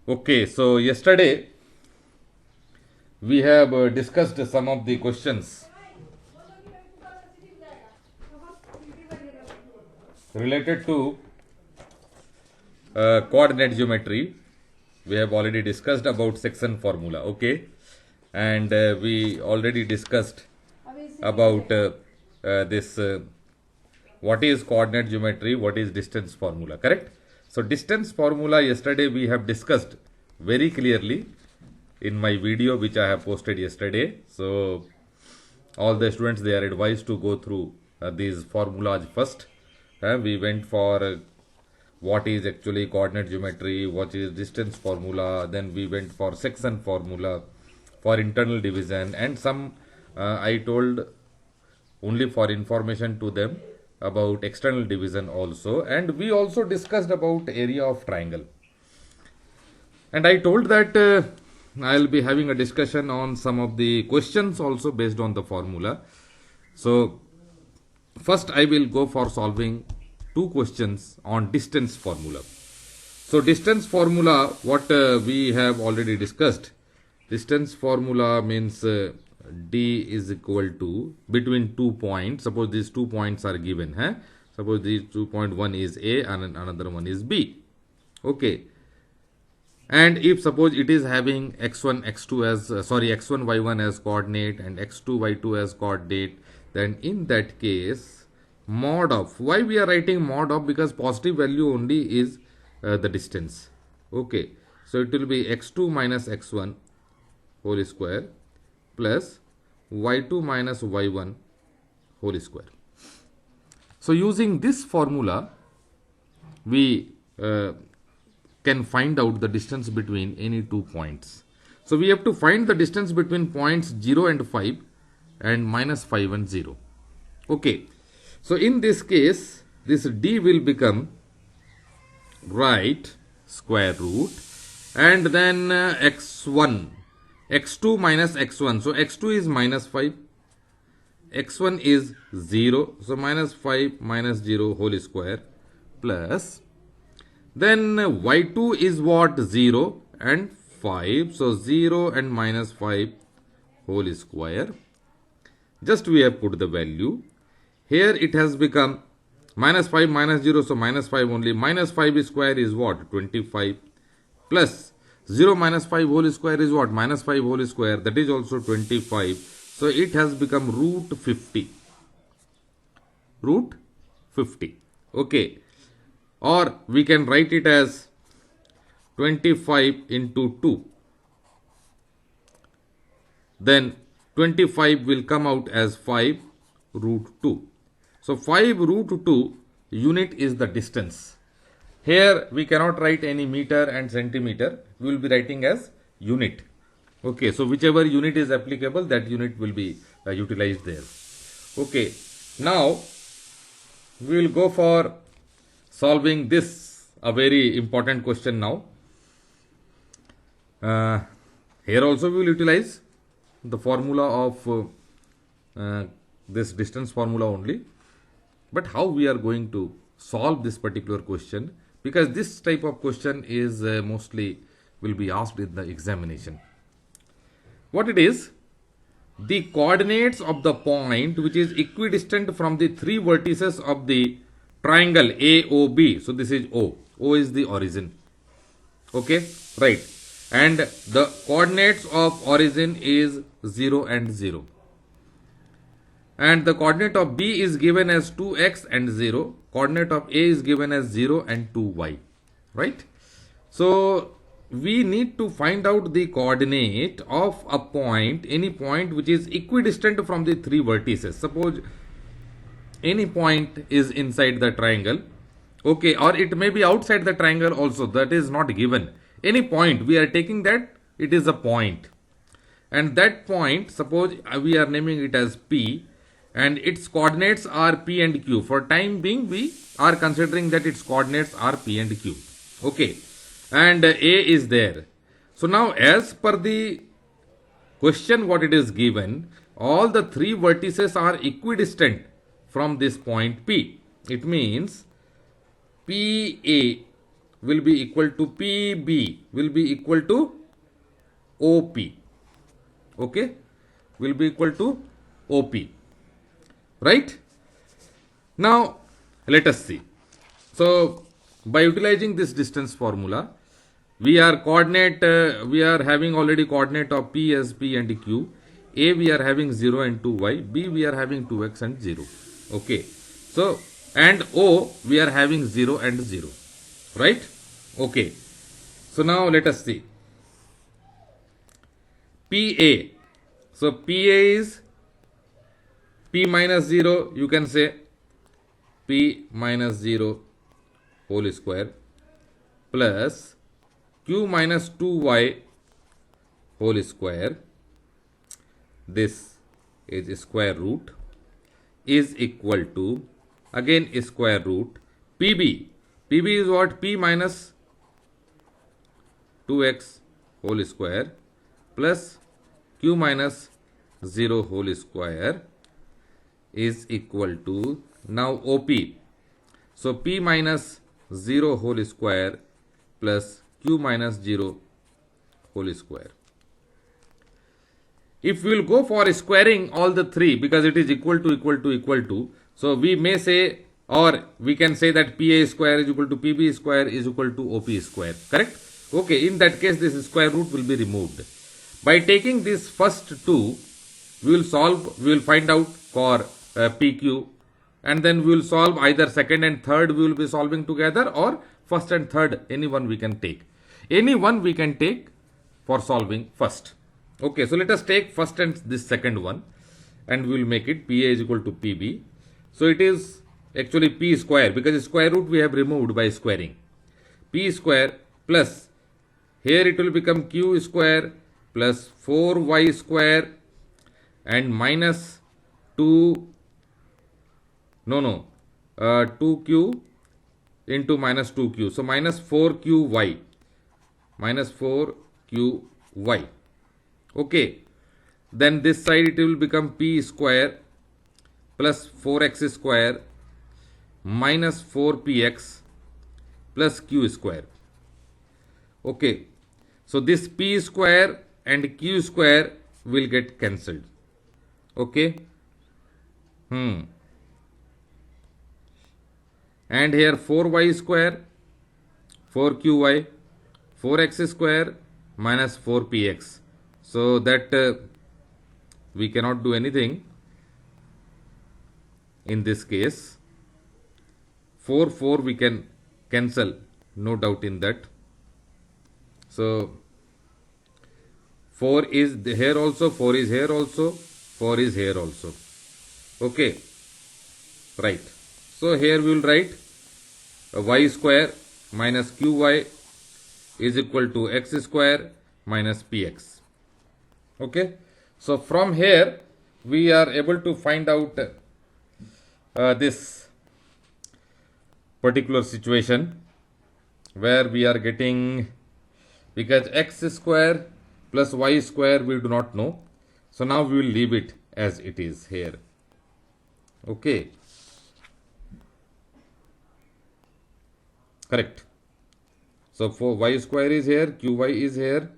Okay, so yesterday we have discussed some of the questions related to coordinate geometry. We have already discussed about section formula, okay, and we already discussed about this what is coordinate geometry, what is distance formula, correct? So distance formula yesterday we have discussed very clearly in my video which I have posted yesterday. So all the students, they are advised to go through these formulas first. We went for what is actually coordinate geometry, what is distance formula, then we went for section formula, for internal division, and some I told only for information to them about external division also, and we also discussed about area of triangle. And I told that I'll be having a discussion on some of the questions also based on the formula. So first I will go for solving two questions on distance formula. So distance formula, what we have already discussed. Distance formula means D is equal to between 2 points. Suppose these 2 points are given. Suppose these 2.1 is A and another one is B. Okay. And if suppose it is having x1 x2 as x1 y1 as coordinate and x2 y2 as coordinate, then in that case mod of, why we are writing mod of, because positive value only is the distance. Okay, so it will be x2 minus x1 whole square plus y2 minus y1 whole square. So using this formula we can find out the distance between any 2 points. So we have to find the distance between points 0 and 5 and minus 5 and 0. Okay. So in this case, this D will become right square root and then x1, x2 minus x1. So x2 is minus 5, x1 is 0. So minus 5 minus 0 whole square plus then y2 is what? 0 and 5. So 0 and minus 5 whole square. Just we have put the value. Here it has become minus 5 minus 0. So minus 5 only. Minus 5 square is what? 25 plus 0 minus 5 whole square is what? Minus 5 whole square. That is also 25. So it has become root 50. Root 50. Okay. Or we can write it as 25 into 2. Then 25 will come out as 5 root 2. So 5 root 2 unit is the distance. Here we cannot write any meter and centimeter. We will be writing as unit. Okay, so whichever unit is applicable, that unit will be utilized there. Okay, now we will go for solving this, a very important question now. Here also we will utilize the formula of this distance formula only. But how we are going to solve this particular question, because this type of question is mostly will be asked in the examination. What it is? The coordinates of the point which is equidistant from the three vertices of the triangle AOB. So this is O. O is the origin. Okay, right. And the coordinates of origin is 0 and 0. And the coordinate of B is given as 2x and 0. Coordinate of A is given as 0 and 2y. Right? So we need to find out the coordinate of a point, any point which is equidistant from the three vertices. Suppose any point is inside the triangle, okay, or it may be outside the triangle also, that is not given. Any point, we are taking that it is a point, and that point, suppose we are naming it as P, and its coordinates are P and Q. For time being, we are considering that its coordinates are P and Q. Okay, and A is there. So now as per the question what it is given, all the three vertices are equidistant from this point P. It means PA will be equal to PB will be equal to OP. Okay, will be equal to OP. Right? Now let us see. So by utilizing this distance formula, we are we are having already coordinate of P, S, P and Q. A we are having 0 and 2y. B we are having 2x and 0. Okay. So and O we are having 0 and 0. Right? Okay. So now let us see. PA. So PA is P minus 0, you can say P minus 0 whole square plus Q minus 2y whole square, this is square root, is equal to, again square root, PB. PB is what? P minus 2x whole square plus Q minus 0 whole square is equal to, now OP. So P minus 0 whole square plus Q minus 0 whole square. If we will go for squaring all the three, because it is equal to, so we may say, or we can say that PA square is equal to PB square is equal to OP square. Correct? Okay, in that case this square root will be removed. By taking this first two, we will find out for PQ, and then we will solve either second and third we will be solving together, or first and third, any one we can take. Any one we can take for solving first. Okay, so let us take first and this second one, and we will make it PA is equal to PB. So it is actually P square, because square root we have removed by squaring. P square plus, here it will become Q square plus 4y square and minus 2q into minus 2q. So minus 4qy. Minus 4qy. Okay. Then this side it will become P square plus 4x square minus 4px plus q square. Okay. So this P square and q square will get cancelled. Okay. And here 4y square, 4qy, 4x square minus 4px. So that we cannot do anything in this case. 4 we can cancel, no doubt in that. So 4 is here also, 4 is here also, 4 is here also. Okay, right. So here we will write y square minus qy is equal to x square minus px. Okay, so from here we are able to find out this particular situation where we are getting, because x square plus y square we do not know. So now we will leave it as it is here. Okay. Correct. So for y square is here, qy is here.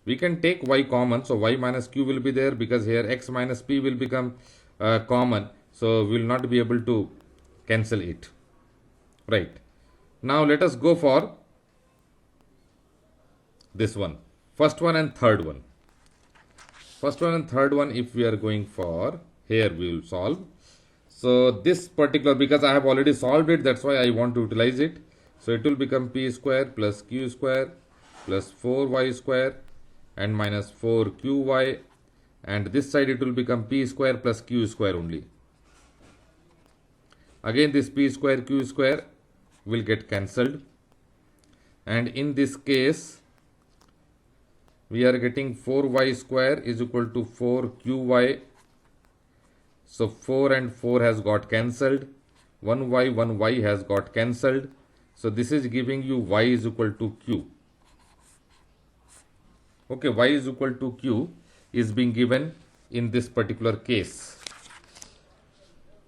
We can take y common. So y minus q will be there, because here x minus p will become common. So we will not be able to cancel it. Right. Now let us go for this one. First one and third one. First one and third one, if we are going for, here we will solve. So this particular, because I have already solved it, that's why I want to utilize it. So it will become p square plus q square plus 4y square and minus 4qy, and this side it will become p square plus q square only. Again this p square q square will get cancelled, and in this case we are getting 4y square is equal to 4qy. So 4 and 4 has got cancelled, 1y has got cancelled. So this is giving you y is equal to q. Okay, y is equal to q is being given in this particular case.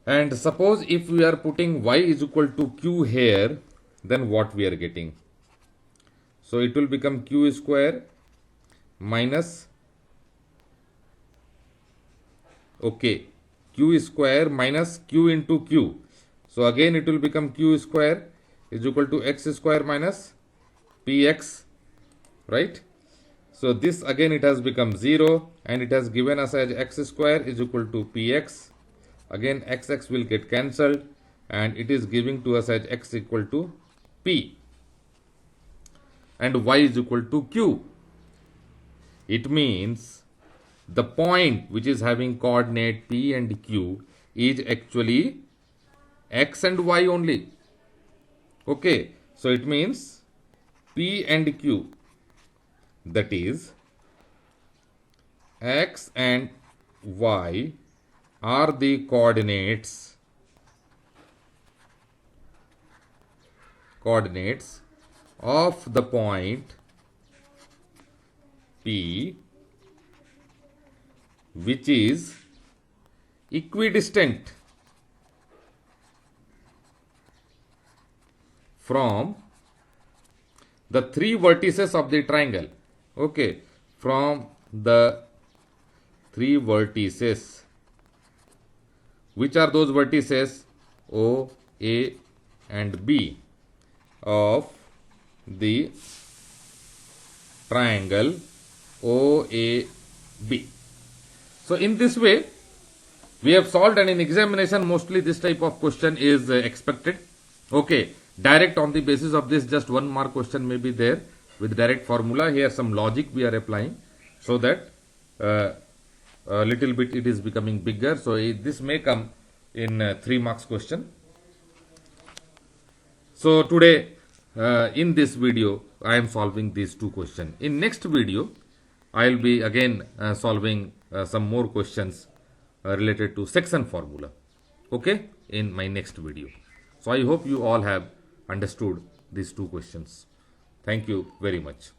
And suppose if we are putting y is equal to q here, then what we are getting? So it will become q square minus, okay, q square minus q into q. So again it will become q square is equal to x square minus px, right? So this again it has become 0 and it has given us as x square is equal to px. Again x will get cancelled and it is giving to us as x equal to p and y is equal to q. It means the point which is having coordinate p and q is actually x and y only. Okay, so it means p and q, that is x and y, are the coordinates of the point P which is equidistant from the three vertices of the triangle. Okay, from the three vertices. Which are those vertices? O, A and B of the triangle OAB. So in this way we have solved, and in examination mostly this type of question is expected. Okay, direct on the basis of this just 1 mark question may be there with direct formula. Here some logic we are applying so that a little bit it is becoming bigger. So this may come in 3 marks question. So today in this video I am solving these 2 questions. In next video I will be again solving some more questions related to section formula. Okay, in my next video. So I hope you all have understood these 2 questions. Thank you very much.